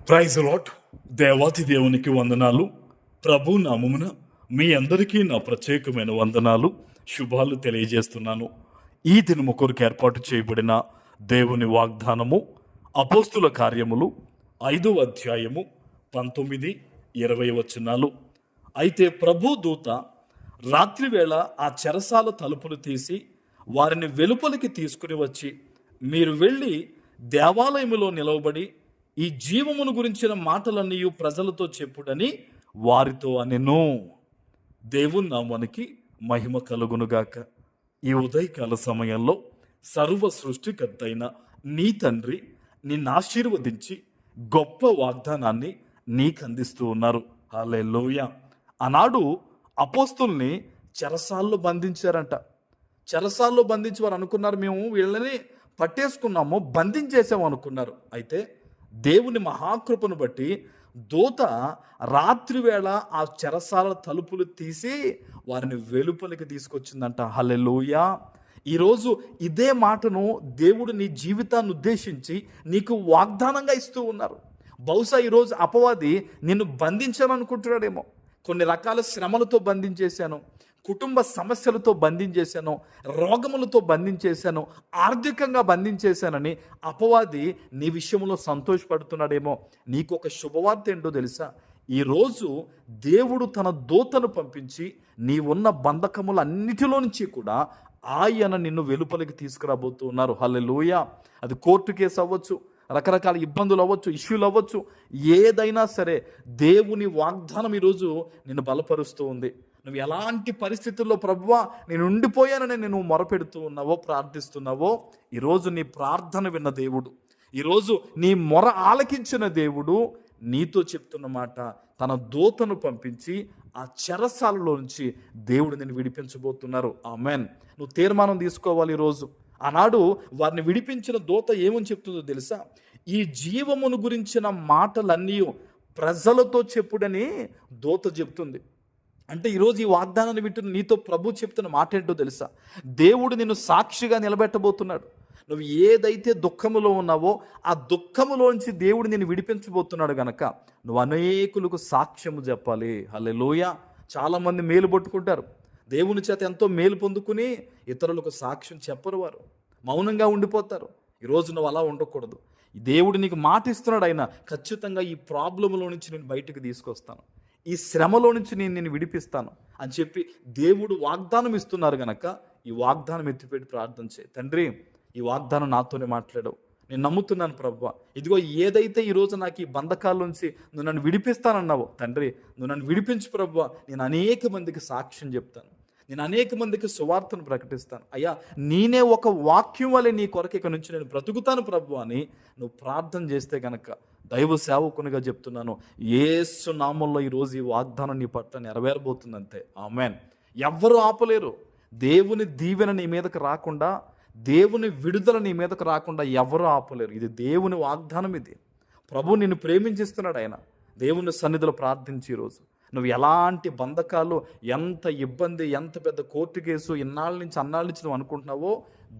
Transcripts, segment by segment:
Praise lot. దేవాతి దేవునికి వందనాలు. ప్రభు నామమున మీ అందరికీ నా ప్రత్యేకమైన వందనాలు, శుభాలు తెలియజేస్తున్నాను. ఈ దినము కొరకు ఏర్పాటు చేయబడిన దేవుని వాగ్దానము అపోస్తుల కార్యములు 5వ అధ్యాయము 19-20 వచనాలు. అయితే ప్రభు దూత రాత్రివేళ ఆ చెరసాల తలుపులు తీసి వారిని వెలుపలికి తీసుకుని వచ్చి, మీరు వెళ్ళి దేవాలయములో నిలవబడి ఈ జీవమును గురించిన మాటలన్నీ ప్రజలతో చెప్పుడని వారితో అనెను. దేవుని నామానికి మహిమ కలుగునుగాక. ఈ ఉదయకాల సమయంలో సర్వ సృష్టికర్త అయిన నీ తండ్రి నిన్ను ఆశీర్వదించి గొప్ప వాగ్దానాన్ని నీకు అందిస్తూ ఉన్నారు. హల్లెలూయా. ఆనాడు అపోస్తుల్ని చెరసాల్లో బంధించారంట. చెరసాల్లో బంధించి వారు అనుకున్నారు, మేము వీళ్ళని పట్టేసుకున్నాము, బంధించేసాము అనుకున్నారు. అయితే దేవుని మహాకృపను బట్టి దూత రాత్రివేళ ఆ చెరసాల తలుపులు తీసి వారిని వెలుపలికి తీసుకొచ్చిందంట. హల్లెలూయా. ఈరోజు ఇదే మాటను దేవుడు నీ జీవితాన్ని ఉద్దేశించి నీకు వాగ్దానంగా ఇస్తూ ఉన్నారు. బహుశా ఈరోజు అపవాది నిన్ను బంధించాను అనుకుంటున్నాడేమో. కొన్ని రకాల శ్రమలతో బంధించేశాను, కుటుంబ సమస్యలతో బంధించేశాను, రోగములతో బంధించేశాను, ఆర్థికంగా బంధించేశానని అపవాది నీ విషయంలో సంతోషపడుతున్నాడేమో. నీకు ఒక శుభవార్త ఏంటో తెలుసా? ఈరోజు దేవుడు తన దూతను పంపించి నీ ఉన్న బంధకములన్నిటిలో నుంచి కూడా ఆయన నిన్ను వెలుపలికి తీసుకురాబోతూ ఉన్నారు. హల్లెలూయా. అది కోర్టు కేసు అవ్వచ్చు, రకరకాల ఇబ్బందులు అవ్వచ్చు, ఇష్యూలు అవ్వచ్చు, ఏదైనా సరే దేవుని వాగ్దానం ఈరోజు నిన్ను బలపరుస్తూ ఉంది. నువ్వు ఎలాంటి పరిస్థితుల్లో ప్రభువా నేను ఉండిపోయానని నువ్వు మొరపెడుతూ ఉన్నావో, ప్రార్థిస్తున్నావో, ఈరోజు నీ ప్రార్థన విన్న దేవుడు, ఈరోజు నీ మొర ఆలకించిన దేవుడు నీతో చెప్తున్న మాట, తన దూతను పంపించి ఆ చెరసాలలో నుంచి దేవుడు నిన్ను విడిపించబోతున్నారు. ఆమెన్. నువ్వు తీర్మానం తీసుకోవాలి ఈరోజు. ఆనాడు వారిని విడిపించిన దూత ఏమని చెప్తుందో తెలుసా? ఈ జీవమును గురించిన మాటలన్నీ ప్రజలతో చెప్పుడని దూత చెప్తుంది. అంటే ఈరోజు ఈ వాగ్దానాన్ని వింటున్న నీతో ప్రభు చెప్తున్న మాట ఏంటో తెలుసా? దేవుడు నిన్ను సాక్షిగా నిలబెట్టబోతున్నాడు. నువ్వు ఏదైతే దుఃఖములో ఉన్నావో ఆ దుఃఖములోంచి దేవుడు నిన్ను విడిపించబోతున్నాడు గనక నువ్వు అనేకులకు సాక్ష్యము చెప్పాలి. హల్లెలూయా. చాలామంది మేలు పట్టుకుంటారు, దేవుని చేత ఎంతో మేలు పొందుకుని ఇతరులకు సాక్ష్యం చెప్పరు, వారు మౌనంగా ఉండిపోతారు. ఈరోజు నువ్వు అలా ఉండకూడదు. దేవుడు నీకు మాట ఇస్తున్నాడు, ఆయన ఖచ్చితంగా ఈ ప్రాబ్లంలో నుంచి నేను బయటకు తీసుకొస్తాను, ఈ శ్రమలో నుంచి నేను నిన్ను విడిపిస్తాను అని చెప్పి దేవుడు వాగ్దానం ఇస్తున్నారు గనక ఈ వాగ్దానం ఎత్తిపెట్టి ప్రార్థన చేయి. తండ్రి, ఈ వాగ్దానం నాతోనే మాట్లాడవు, నేను నమ్ముతున్నాను ప్రభువా. ఇదిగో ఏదైతే ఈరోజు నాకు ఈ బంధకాల నుంచి నువ్వు నన్ను విడిపిస్తానన్నావో తండ్రి, నువ్వు నన్ను విడిపించు ప్రభువా. నేను అనేక మందికి సాక్ష్యం చెప్తాను, నేను అనేక మందికి సువార్తను ప్రకటిస్తాను. అయ్యా, నేనే ఒక వాక్యం వల్లే నీ కొరకు ఇక నుంచి నేను బ్రతుకుతాను ప్రభు అని నువ్వు ప్రార్థన చేస్తే గనక దైవ సేవకునిగా చెప్తున్నాను, యేసు నామంలో ఈరోజు ఈ వాగ్దానం నీ పట్ల నెరవేరబోతుంది. అంతే. ఆమెన్. ఎవ్వరూ ఆపలేరు. దేవుని దీవెన నీ మీదకి రాకుండా, దేవుని విడుదల నీ మీదకు రాకుండా ఎవరు ఆపలేరు. ఇది దేవుని వాగ్దానం. ఇది ప్రభు నిన్ను ప్రేమించిస్తున్నాడు. ఆయన దేవుని సన్నిధిలో ప్రార్థించి ఈరోజు నువ్వు ఎలాంటి బంధకాలు, ఎంత ఇబ్బంది, ఎంత పెద్ద కోర్టు కేసు ఇన్నాళ్ళ నుంచి అన్నాళ్ళ నుంచి నువ్వు అనుకుంటున్నావో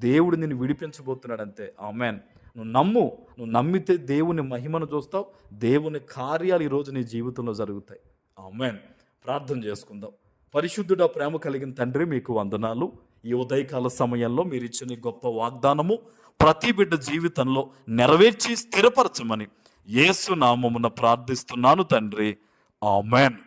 దేవుడు నిన్ను విడిపించబోతున్నాడు. అంతే. ఆమెన్. నువ్వు నమ్ము. నువ్వు నమ్మితే దేవుని మహిమను చూస్తావు, దేవుని కార్యాలు ఈరోజు నీ జీవితంలో జరుగుతాయి. ఆమెన్. ప్రార్థన చేసుకుందాం. పరిశుద్ధుడా, ప్రేమ కలిగిన తండ్రి, మీకు వందనాలు. ఈ ఉదయకాల సమయంలో మీరు ఇచ్చిన గొప్ప వాగ్దానము ప్రతి బిడ్డ జీవితంలో నెరవేర్చి స్థిరపరచమని యేసు నామమున ప్రార్థిస్తున్నాను తండ్రి. ఆమెన్.